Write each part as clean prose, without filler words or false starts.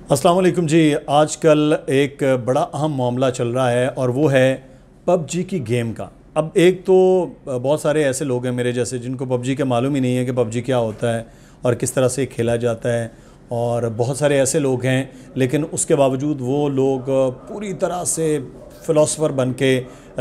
अस्सलाम वालेकुम जी। आजकल एक बड़ा अहम मामला चल रहा है और वो है पबजी की गेम का। अब एक तो बहुत सारे ऐसे लोग हैं मेरे जैसे जिनको पबजी का मालूम ही नहीं है कि पबजी क्या होता है और किस तरह से खेला जाता है, और बहुत सारे ऐसे लोग हैं लेकिन उसके बावजूद वो लोग पूरी तरह से फ़िलासफ़र बन के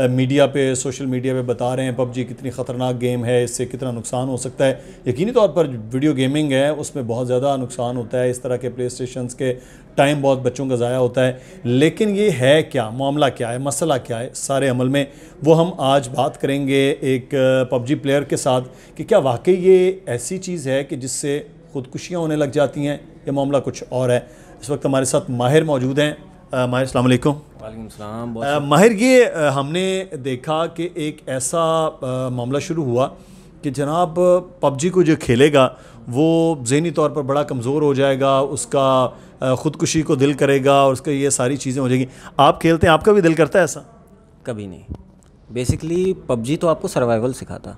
मीडिया पे, सोशल मीडिया पे बता रहे हैं पबजी कितनी ख़तरनाक गेम है, इससे कितना नुकसान हो सकता है। यकीनी तौर पर वीडियो गेमिंग है उसमें बहुत ज़्यादा नुकसान होता है, इस तरह के प्ले स्टेशंस के टाइम बहुत बच्चों का ज़ाया होता है। लेकिन ये है क्या, मामला क्या है, मसला क्या है सारे अमल में, वो हम आज बात करेंगे एक पबजी प्लेयर के साथ कि क्या वाकई ये ऐसी चीज़ है कि जिससे ख़ुदकुशियाँ होने लग जाती हैं, या मामला कुछ और है। इस वक्त हमारे साथ माहिर मौजूद हैं। माहिर अस्सलाम वालेकुम। वालेकुम सलाम। माहिर, ये हमने देखा कि एक ऐसा मामला शुरू हुआ कि जनाब पबजी को जो खेलेगा वो ज़हनी तौर पर बड़ा कमज़ोर हो जाएगा, उसका ख़ुदकुशी को दिल करेगा और उसका ये सारी चीज़ें हो जाएंगी। आप खेलते हैं, आपका भी दिल करता है ऐसा? कभी नहीं। बेसिकली पबजी तो आपको सर्वाइवल सिखाता।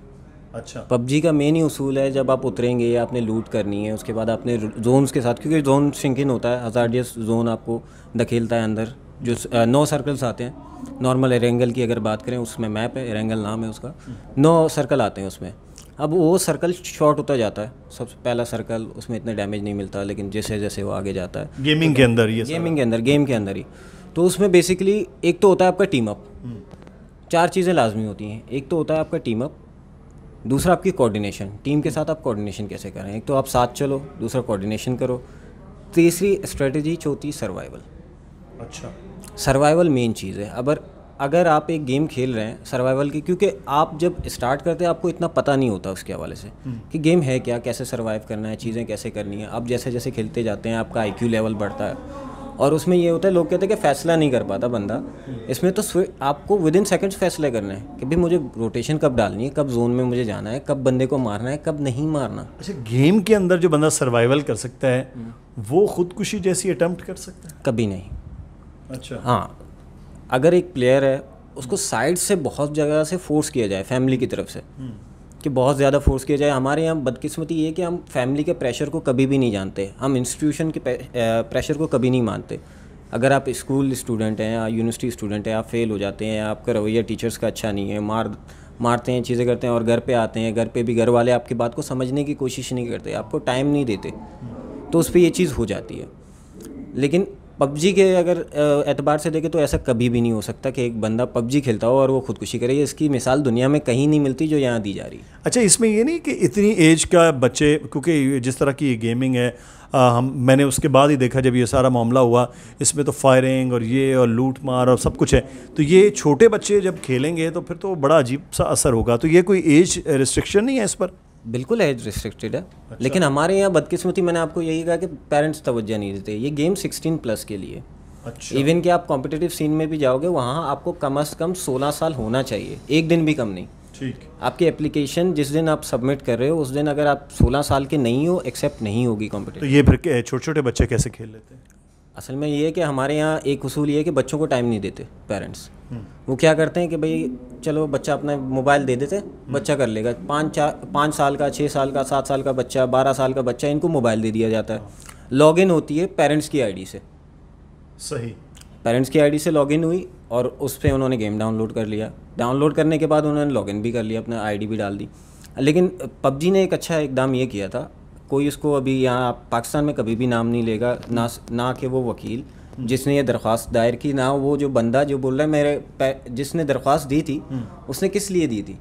अच्छा। पबजी का मेन ही उसूल है, जब आप उतरेंगे आपने लूट करनी है, उसके बाद आपने जोन्स के साथ, क्योंकि जोन श्रिंकिंग होता है, हज़ार्डियस जोन आपको धकेलता है अंदर, जो 9 सर्कल्स आते हैं। नॉर्मल एरेंगल की अगर बात करें, उसमें मैप है, एरेंगल नाम है उसका, 9 सर्कल आते हैं उसमें। अब वो सर्कल शॉर्ट होता जाता है, सबसे पहला सर्कल, उसमें इतना डैमेज नहीं मिलता, लेकिन जैसे जैसे वो आगे जाता है गेमिंग के अंदर, ये गेम के अंदर ही, तो उसमें बेसिकली एक तो होता है आपका टीम अप। 4 चीज़ें लाजमी होती हैं। एक तो होता है आपका टीम अप, दूसरा आपकी कोऑर्डिनेशन, टीम के साथ आप कोऑर्डिनेशन कैसे करें। एक तो आप साथ चलो, दूसरा कोऑर्डिनेशन करो, तीसरी स्ट्रेटजी, चौथी सर्वाइवल। अच्छा। सर्वाइवल मेन चीज़ है। अगर आप एक गेम खेल रहे हैं सर्वाइवल की, क्योंकि आप जब स्टार्ट करते हैं आपको इतना पता नहीं होता उसके हवाले से कि गेम है क्या, कैसे सर्वाइव करना है, चीज़ें कैसे करनी है। आप जैसे जैसे खेलते जाते हैं आपका आईक्यू लेवल बढ़ता है, और उसमें ये होता है, लोग कहते हैं कि फ़ैसला नहीं कर पाता बंदा। इसमें तो आपको विद इन सेकेंड्स फैसले करना है कि भाई मुझे रोटेशन कब डालनी है, कब जोन में मुझे जाना है, कब बंदे को मारना है, कब नहीं मारना। अच्छा, गेम के अंदर जो बंदा सर्वाइवल कर सकता है वो ख़ुदकुशी जैसी अटेम्प्ट कर सकता है? कभी नहीं। अच्छा। हाँ, अगर एक प्लेयर है उसको साइड से बहुत जगह से फोर्स किया जाए, फैमिली की तरफ से कि बहुत ज़्यादा फोर्स किया जाए। हमारे यहाँ बदकिस्मती ये है कि हम फैमिली के प्रेशर को कभी भी नहीं जानते, हम इंस्टीट्यूशन के प्रेशर को कभी नहीं मानते। अगर आप स्कूल स्टूडेंट हैं या यूनिवर्सिटी स्टूडेंट हैं, आप फेल हो जाते हैं, आपका रवैया टीचर्स का अच्छा नहीं है, मारते हैं, चीज़ें करते हैं, और घर पे आते हैं, घर पे भी घर वाले आपकी बात को समझने की कोशिश नहीं करते, आपको टाइम नहीं देते, तो उस पर ये चीज़ हो जाती है। लेकिन पबजी के अगर एतबार से देखें तो ऐसा कभी भी नहीं हो सकता कि एक बंदा पबजी खेलता हो और वो खुदकुशी करे। इसकी मिसाल दुनिया में कहीं नहीं मिलती जो यहाँ दी जा रही है। अच्छा, इसमें ये नहीं कि इतनी एज का बच्चे, क्योंकि जिस तरह की ये गेमिंग है, मैंने उसके बाद ही देखा जब ये सारा मामला हुआ, इसमें तो फायरिंग और ये और लूट मार और सब कुछ है, तो ये छोटे बच्चे जब खेलेंगे तो फिर तो बड़ा अजीब सा असर होगा। तो ये कोई एज रिस्ट्रिक्शन नहीं है इस पर? बिल्कुल एज रिस्ट्रिक्टेड है। अच्छा। लेकिन हमारे यहाँ बदकिस्मती, मैंने आपको यही कहा कि पेरेंट्स तवज्जो नहीं देते। ये गेम 16+ के लिए। अच्छा। इवन कि आप कॉम्पिटिटिव सीन में भी जाओगे, वहाँ आपको कम से कम 16 साल होना चाहिए, एक दिन भी कम नहीं। ठीक। आपकी एप्लीकेशन जिस दिन आप सबमिट कर रहे हो, उस दिन अगर आप 16 साल के नहीं हो, एक्सेप्ट नहीं होगी कॉम्पिटिटिव। तो ये फिर छोटे छोटे बच्चे कैसे खेल लेते हैं? असल में ये है कि हमारे यहाँ एक उसूल ये है कि बच्चों को टाइम नहीं देते पेरेंट्स। वो क्या करते हैं कि भाई चलो बच्चा अपना मोबाइल दे देते, बच्चा कर लेगा। 5 साल का, 6 साल का, 7 साल का बच्चा, 12 साल का बच्चा, इनको मोबाइल दे दिया जाता है। लॉगिन होती है पेरेंट्स की आईडी से। सही। पेरेंट्स की आईडी से लॉगिन हुई और उस पर उन्होंने गेम डाउनलोड कर लिया। डाउनलोड करने के बाद उन्होंने लॉगिन भी कर लिया, अपना आईडी भी डाल दी। लेकिन पबजी ने एक अच्छा इकदाम ये किया था, कोई इसको अभी यहाँ पाकिस्तान में कभी भी नाम नहीं लेगा, ना कि वो वकील जिसने ये दरख्वास्त दायर की, ना वो जो बंदा जो बोल रहा है जिसने दरख्वास्त दी थी, उसने किस लिए दी थी।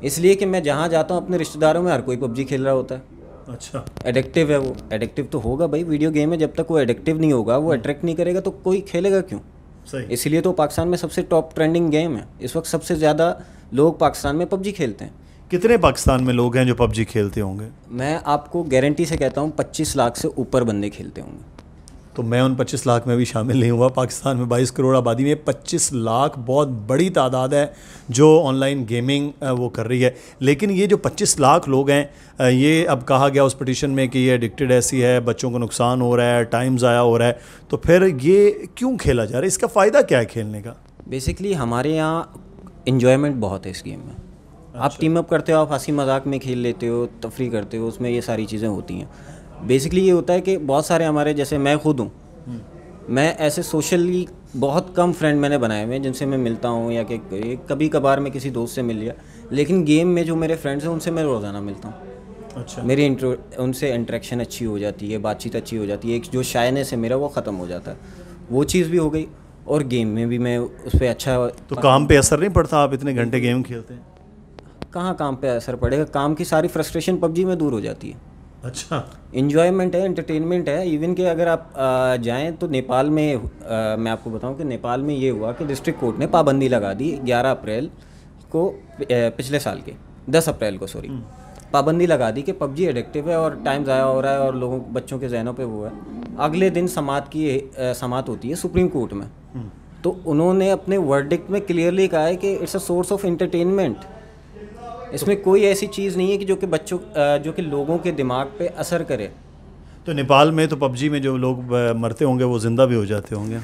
इसलिए कि मैं जहाँ जाता हूँ अपने रिश्तेदारों में हर कोई पबजी खेल रहा होता है। अच्छा। एडिक्टिव है वो, एडिक्टिव तो होगा भाई, वीडियो गेम है, जब तक वो एडिक्टिव नहीं होगा, वो अट्रैक्ट नहीं करेगा तो कोई खेलेगा क्यों। सही। इसलिए तो पाकिस्तान में सबसे टॉप ट्रेंडिंग गेम है इस वक्त। सबसे ज़्यादा लोग पाकिस्तान में पबजी खेलते हैं। कितने पाकिस्तान में लोग हैं जो पबजी खेलते होंगे? मैं आपको गारंटी से कहता हूँ 25 लाख से ऊपर बंदे खेलते होंगे। तो मैं उन 25 लाख में भी शामिल नहीं हुआ। पाकिस्तान में 22 करोड़ आबादी में 25 लाख बहुत बड़ी तादाद है जो ऑनलाइन गेमिंग वो कर रही है। लेकिन ये जो 25 लाख लोग हैं, ये अब कहा गया उस पिटीशन में कि ये एडिक्टेड ऐसी है, बच्चों को नुकसान हो रहा है, टाइम ज़ाया हो रहा है, तो फिर ये क्यों खेला जा रहा है? इसका फ़ायदा क्या है खेलने का? बेसिकली हमारे यहाँ इन्जॉयमेंट बहुत है इस गेम में। अच्छा। आप टीम अप करते हो, आप हंसी मजाक में खेल लेते हो, तफरी करते हो, उसमें ये सारी चीज़ें होती हैं। बेसिकली ये होता है कि बहुत सारे हमारे, जैसे मैं खुद हूँ, मैं ऐसे सोशली बहुत कम फ्रेंड मैंने बनाए हुए हैं जिनसे मैं मिलता हूँ, या कि कभी कभार मैं किसी दोस्त से मिल लिया, लेकिन गेम में जो मेरे फ्रेंड्स हैं उनसे मैं रोज़ाना मिलता हूँ। अच्छा। मेरी उनसे इंटरेक्शन अच्छी हो जाती है, बातचीत अच्छी हो जाती है, एक जो शायनेस है मेरा वो ख़त्म हो जाता है, वो चीज़ भी हो गई। और गेम में भी मैं उस पर अच्छा। तो काम पे असर नहीं पड़ता, आप इतने घंटे गेम खेलते हैं? कहाँ काम पे असर पड़ेगा, काम की सारी फ्रस्ट्रेशन पबजी में दूर हो जाती है। अच्छा। इन्जॉयमेंट है, एंटरटेनमेंट है। इवन कि अगर आप जाएं तो नेपाल में, मैं आपको बताऊं कि नेपाल में ये हुआ कि डिस्ट्रिक्ट कोर्ट ने पाबंदी लगा दी 11 अप्रैल को, पिछले साल के 10 अप्रैल को सॉरी, पाबंदी लगा दी कि पबजी एडिक्टिव है और टाइम ज़ाया हो रहा है और लोगों बच्चों के जहनों पे वो है। अगले दिन समात होती है सुप्रीम कोर्ट में, तो उन्होंने अपने वर्डिक्ट में क्लियरली कहा है कि it's a source of entertainment. इसमें कोई ऐसी चीज़ नहीं है कि जो कि लोगों के दिमाग पे असर करे। तो नेपाल में तो पबजी में जो लोग मरते होंगे वो जिंदा भी हो जाते होंगे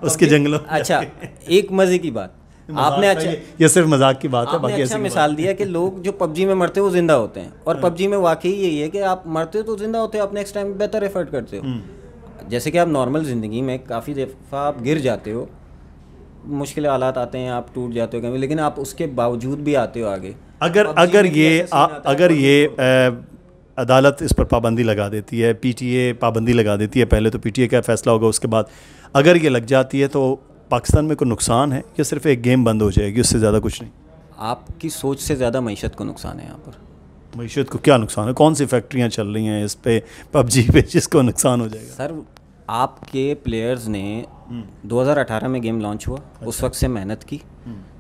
उसके जंगलों में। अच्छा, एक मज़े की बात आपने, अच्छा ये सिर्फ मजाक की बात है, आपने अच्छा मिसाल दिया कि लोग जो पबजी में मरते हैं वो जिंदा होते हैं, और पबजी में वाकई यही है कि आप मरते हो तो जिंदा होते हो, आप नेक्स्ट टाइम बेहतर एफर्ट करते हो। जैसे कि आप नॉर्मल ज़िंदगी में काफ़ी दफ़ा आप गिर जाते हो, मुश्किल हालात आते हैं, आप टूट जाते हो कभी, लेकिन आप उसके बावजूद भी आते हो आगे। अगर ये अदालत इस पर पाबंदी लगा देती है, पीटीए पाबंदी लगा देती है, पहले तो पीटीए का फैसला होगा, उसके बाद अगर ये लग जाती है तो पाकिस्तान में कोई नुकसान है या सिर्फ एक गेम बंद हो जाएगी, उससे ज़्यादा कुछ नहीं? आपकी सोच से ज़्यादा मईशत को नुकसान है यहाँ पर। मईशत को क्या नुकसान है? कौन सी फैक्ट्रियाँ चल रही हैं इस पे पबजी पे जिसको नुकसान हो जाएगा? सर, आपके प्लेयर्स ने 2018 में गेम लॉन्च हुआ, उस वक्त से मेहनत की।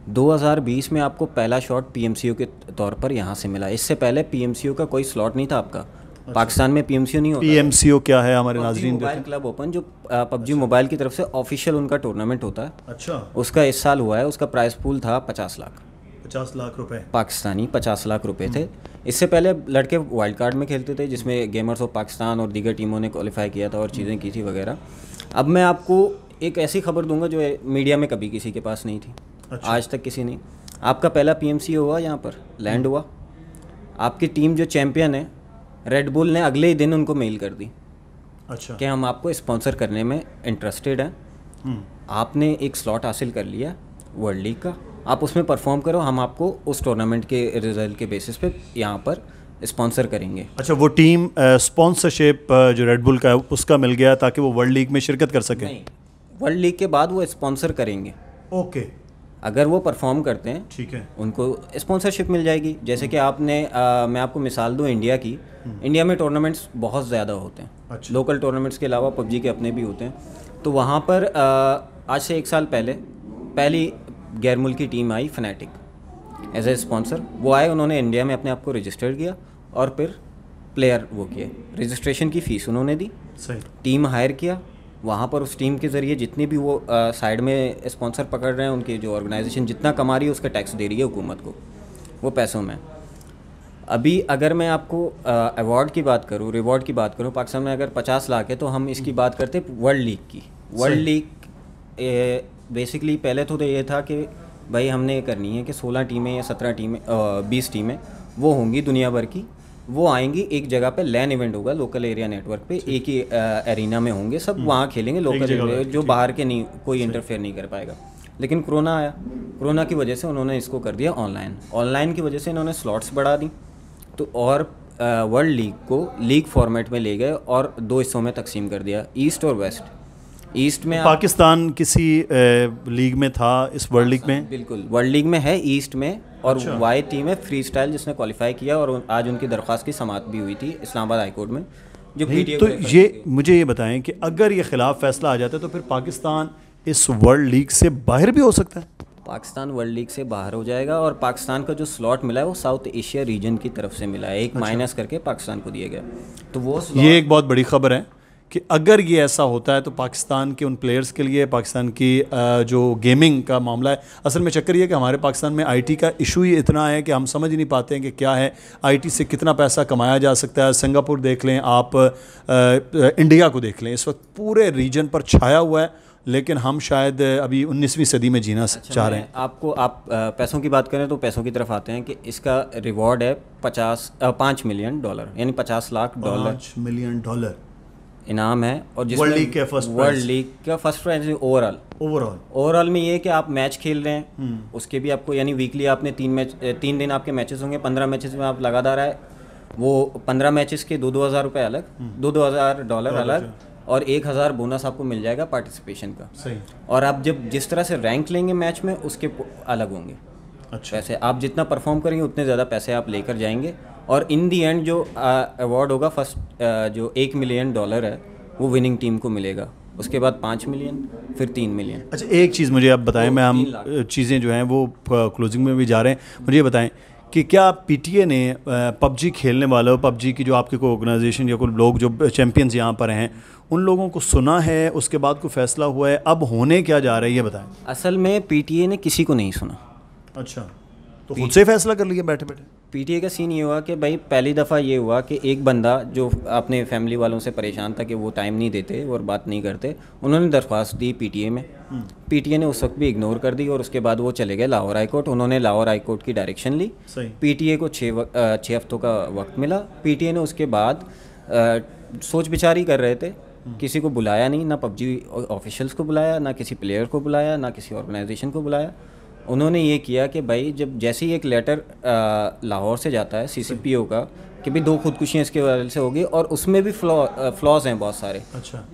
2020 में आपको पहला शॉट पीएमसीओ के तौर पर यहाँ से मिला। इससे पहले पीएमसीओ का कोई स्लॉट नहीं था आपका। पाकिस्तान में पीएमसीओ नहीं होता। पीएमसीओ क्या है हमारे नाज़रीन? मोबाइल क्लब ओपन, जो पबजी मोबाइल की तरफ से ऑफिशियल उनका टूर्नामेंट होता है। अच्छा। उसका इस साल हुआ है, उसका प्राइस पूल था 50 लाख। 50 लाख रुपए पाकिस्तानी 50 लाख रुपए थे। इससे पहले लड़के वाइल्ड कार्ड में खेलते थे, जिसमें गेमर्स ऑफ पाकिस्तान और दीगर टीमों ने क्वालिफाई किया था और चीज़ें की थी वगैरह। अब मैं आपको एक ऐसी खबर दूंगा जो मीडिया में कभी किसी के पास नहीं थी। अच्छा। आज तक किसी नहीं। आपका पहला पीएमसी हुआ, यहाँ पर लैंड हुआ। आपकी टीम जो चैंपियन है, रेड बुल ने अगले ही दिन उनको मेल कर दी। अच्छा। कि हम आपको स्पॉन्सर करने में इंटरेस्टेड हैं। आपने एक स्लॉट हासिल कर लिया वर्ल्ड लीग का, आप उसमें परफॉर्म करो, हम आपको उस टूर्नामेंट के रिजल्ट के बेसिस पे यहाँ पर स्पॉन्सर करेंगे। अच्छा, वो टीम स्पॉन्सरशिप जो रेड बुल का है उसका मिल गया ताकि वो वर्ल्ड लीग में शिरकत कर सकें? नहीं, वर्ल्ड लीग के बाद वो स्पॉन्सर करेंगे। ओके। अगर वो परफॉर्म करते हैं, ठीक है, उनको स्पॉन्सरशिप मिल जाएगी। जैसे कि आपने मैं आपको मिसाल दूं इंडिया की। इंडिया में टूर्नामेंट्स बहुत ज़्यादा होते हैं। अच्छा। लोकल टूर्नामेंट्स के अलावा पबजी के अपने भी होते हैं। तो वहाँ पर आज से 1 साल पहले पहली गैर मुल्की टीम आई, फनेटिक एज ए स्पॉन्सर। वो आए, उन्होंने इंडिया में अपने आप को रजिस्टर किया और फिर प्लेयर वो किए। रजिस्ट्रेशन की फ़ीस उन्होंने दी, सही, टीम हायर किया। वहाँ पर उस टीम के ज़रिए जितनी भी वो साइड में स्पॉन्सर पकड़ रहे हैं, उनकी जो ऑर्गेनाइजेशन जितना कमा रही है उसका टैक्स दे रही है हुकूमत को, वो पैसों में। अभी अगर मैं आपको अवार्ड की बात करूँ, रिवॉर्ड की बात करूँ, पाकिस्तान में अगर 50 लाख है तो हम इसकी बात करते वर्ल्ड लीग की। वर्ल्ड लीग बेसिकली पहले तो ये था कि भाई हमने ये करनी है कि 16 टीमें या 17 टीमें 20 टीमें वो होंगी दुनिया भर की। वो आएंगी एक जगह पे, लैन इवेंट होगा लोकल एरिया नेटवर्क पे, एक ही एरिना में होंगे सब, वहाँ खेलेंगे लोकल एरिया, जो बाहर के नहीं, कोई इंटरफेयर नहीं कर पाएगा। लेकिन कोरोना आया, कोरोना की वजह से उन्होंने इसको कर दिया ऑनलाइन। ऑनलाइन की वजह से इन्होंने स्लॉट्स बढ़ा दी, तो और वर्ल्ड लीग को लीग फॉर्मेट में ले गए और 2 हिस्सों में तकसीम कर दिया, ईस्ट और वेस्ट। ईस्ट में पाकिस्तान किसी लीग में था इस वर्ल्ड लीग में? बिल्कुल, वर्ल्ड लीग में है ईस्ट में। और वाई टीम है फ्री स्टाइल, जिसने क्वालिफाई किया और आज उनकी दरख्वास्त की समाअत भी हुई थी इस्लामाबाद हाई कोर्ट में। जो तो ये मुझे ये बताएं कि अगर ये खिलाफ फैसला आ जाता है तो फिर पाकिस्तान इस वर्ल्ड लीग से बाहर भी हो सकता है? पाकिस्तान वर्ल्ड लीग से बाहर हो जाएगा और पाकिस्तान का जो स्लॉट मिला है वो साउथ एशिया रीजन की तरफ से मिला है, एक माइनस करके पाकिस्तान को दिया गया। तो वो ये एक बहुत बड़ी खबर है कि अगर ये ऐसा होता है तो पाकिस्तान के उन प्लेयर्स के लिए, पाकिस्तान की जो गेमिंग का मामला है, असल में चक्कर ये है कि हमारे पाकिस्तान में आईटी का इशू ही इतना है कि हम समझ ही नहीं पाते हैं कि क्या है, आईटी से कितना पैसा कमाया जा सकता है। सिंगापुर देख लें आप, इंडिया को देख लें, इस वक्त पूरे रीजन पर छाया हुआ है, लेकिन हम शायद अभी 19वीं सदी में जीना चाह रहे हैं। आप पैसों की बात करें तो पैसों की तरफ आते हैं कि इसका रिवॉर्ड है $5 मिलियन, यानी $50 लाख। $5 मिलियन इनाम है, और वर्ल्ड लीग के फर्स्ट वर्ल्ड लीग का फर्स्ट प्राइज ओवरऑल में ये कि आप मैच खेल रहे हैं उसके भी आपको, यानी वीकली आपने 3 दिन आपके मैचेस होंगे, 15 मैचेस में आप लगातार आए, वो 15 मैचेस के 2,000 रुपये अलग, $2,000 अलग, और 1,000 बोनस आपको मिल जाएगा पार्टिसिपेशन का। सही। और आप जब जिस तरह से रैंक लेंगे मैच में उसके अलग होंगे। अच्छा। पैसे आप जितना परफॉर्म करेंगे उतने ज़्यादा पैसे आप लेकर जाएंगे, और इन दी एंड जो अवार्ड होगा फर्स्ट जो $1 मिलियन है वो विनिंग टीम को मिलेगा, उसके बाद 5 मिलियन, फिर 3 मिलियन। अच्छा, एक चीज़ मुझे आप बताएं, मैं हम चीज़ें जो हैं वो क्लोजिंग में भी जा रहे हैं, मुझे बताएं कि क्या पीटीए ने पबजी खेलने वालों, पबजी की जो आपके कोई ऑर्गेनाइजेशन या कोई लोग जो चैंपियंस यहाँ पर हैं, उन लोगों को सुना है, उसके बाद कोई फैसला हुआ है, अब होने क्या जा रहा है ये बताएं। असल में पीटीए ने किसी को नहीं सुना। अच्छा, तो खुद से फैसला कर लिया बैठे बैठे? पीटीए का सीन ये हुआ कि भाई पहली दफ़ा ये हुआ कि एक बंदा जो अपने फैमिली वालों से परेशान था कि वो टाइम नहीं देते और बात नहीं करते, उन्होंने दरख्वास्त दी पीटीए में। पीटीए ने उस वक्त भी इग्नोर कर दी, और उसके बाद वो चले गए लाहौर हाई कोर्ट। उन्होंने लाहौर हाई कोर्ट की डायरेक्शन ली। पीटीए को 6 हफ्तों का वक्त मिला। पीटीए ने उसके बाद सोच विचार ही कर रहे थे, किसी को बुलाया नहीं, ना पबजी ऑफिशियल्स को बुलाया, ना किसी प्लेयर को बुलाया, ना किसी ऑर्गेनाइजेशन को बुलाया। उन्होंने ये किया कि भाई जब जैसे ही एक लेटर लाहौर से जाता है सीसीपीओ का कि भाई 2 खुदकुशियाँ इसके वजह से होगी, और उसमें भी फ्लॉज हैं बहुत सारे। अच्छा।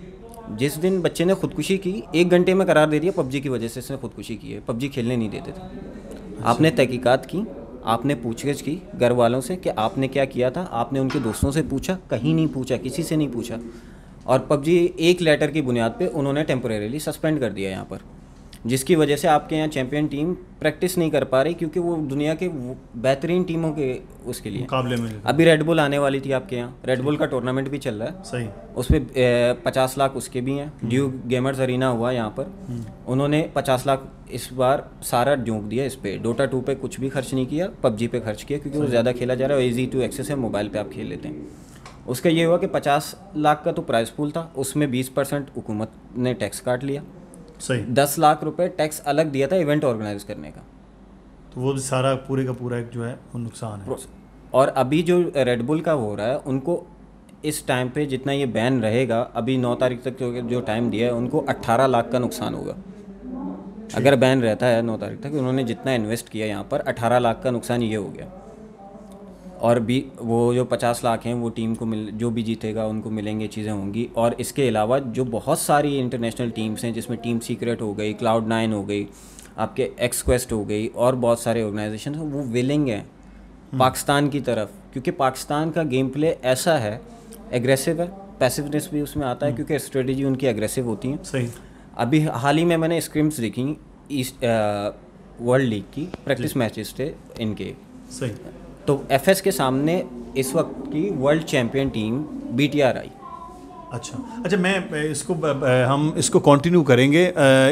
जिस दिन बच्चे ने खुदकुशी की 1 घंटे में करार दे दिया पबजी की वजह से इसने खुदकुशी की है, पबजी खेलने नहीं देते थे। आपने तहकीकात की, आपने पूछगछ की घर वालों से कि आपने क्या किया था, आपने उनके दोस्तों से पूछा? कहीं नहीं पूछा, किसी से नहीं पूछा। और पबजी एक लेटर की बुनियाद पे उन्होंने टेम्परेरीली सस्पेंड कर दिया यहाँ पर, जिसकी वजह से आपके यहाँ चैंपियन टीम प्रैक्टिस नहीं कर पा रही, क्योंकि वो दुनिया के बेहतरीन टीमों के उसके लिए मुकाबले में। अभी रेड बुल आने वाली थी आपके यहाँ, रेड बुल का टूर्नामेंट भी चल रहा है। सही। उस पर 50 लाख उसके भी हैं। ड्यूक गेमर्स अरीना हुआ यहाँ पर, उन्होंने 50 लाख इस बार सारा झोंक दिया इस पर। Dota 2 पे कुछ भी खर्च नहीं किया, पबजी पे खर्च किया, क्योंकि वो ज़्यादा खेला जा रहा है, ईजी टू एक्सेस है, मोबाइल पे आप खेल लेते हैं। उसका ये हुआ कि 50 लाख का तो प्राइस पूल था, उसमें 20% हुकूमत ने टैक्स काट लिया। सही। 10 लाख रुपए टैक्स अलग दिया था इवेंट ऑर्गेनाइज करने का। तो वो सारा पूरे का पूरा एक जो है वो नुकसान है। और अभी जो रेड बुल का हो रहा है, उनको इस टाइम पे जितना ये बैन रहेगा, अभी 9 तारीख तक जो टाइम दिया है, उनको 18 लाख का नुकसान होगा। अगर बैन रहता है 9 तारीख तक, उन्होंने जितना इन्वेस्ट किया यहाँ पर 18 लाख का नुकसान ये हो गया। और भी वो जो 50 लाख हैं वो टीम को जो भी जीतेगा उनको मिलेंगे, चीज़ें होंगी। और इसके अलावा जो बहुत सारी इंटरनेशनल टीम्स हैं, जिसमें टीम सीक्रेट हो गई, Cloud9 हो गई, आपके एक्सक्वेस्ट हो गई, और बहुत सारे ऑर्गेनाइजेशन हैं, वो विलिंग हैं पाकिस्तान की तरफ, क्योंकि पाकिस्तान का गेम प्ले ऐसा है, एग्रेसिव है, पैसिवनेस भी उसमें आता है, क्योंकि स्ट्रेटजी उनकी एग्रेसिव होती है। सही। अभी हाल ही में मैंने स्क्रिम्स देखी, ईस्ट वर्ल्ड लीग की प्रैक्टिस मैचेस थे इनके। सही। तो एफएस के सामने इस वक्त की वर्ल्ड चैंपियन टीम BTR आई। अच्छा, मैं इसको हम इसको कंटिन्यू करेंगे,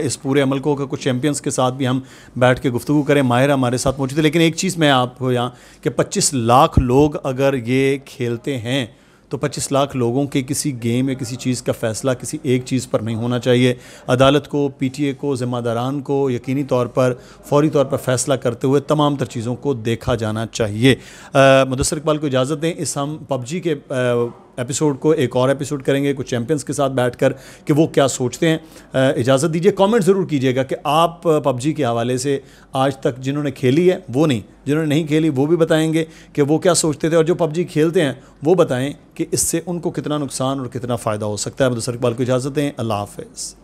इस पूरे अमल को कुछ चैंपियंस के साथ भी हम बैठ के गुफ्तगू करें। माहिर हमारे साथ मौजूद है, लेकिन एक चीज़ मैं आपको यहाँ कि 25 लाख लोग अगर ये खेलते हैं, तो 25 लाख लोगों के किसी गेम या किसी चीज़ का फ़ैसला किसी एक चीज़ पर नहीं होना चाहिए। अदालत को, पीटीए को, ज़िम्मेदारान को यकीनी तौर पर फौरी तौर पर फ़ैसला करते हुए तमाम तर चीज़ों को देखा जाना चाहिए। मुदस्सर इकबाल को इजाज़त दें। इस हम पबजी के एपिसोड को एक और एपिसोड करेंगे कुछ चैंपियंस के साथ बैठकर कि वो क्या सोचते हैं। इजाज़त दीजिए। कमेंट ज़रूर कीजिएगा कि आप पबजी के हवाले से आज तक जिन्होंने खेली है वो नहीं, जिन्होंने नहीं खेली वो भी बताएंगे कि वो क्या सोचते थे, और जो पबजी खेलते हैं वो बताएं कि इससे उनको कितना नुकसान और कितना फ़ायदा हो सकता है। मुदस्सर इकबाल को इजाज़त दें। अल्लाह हाफ़िज़।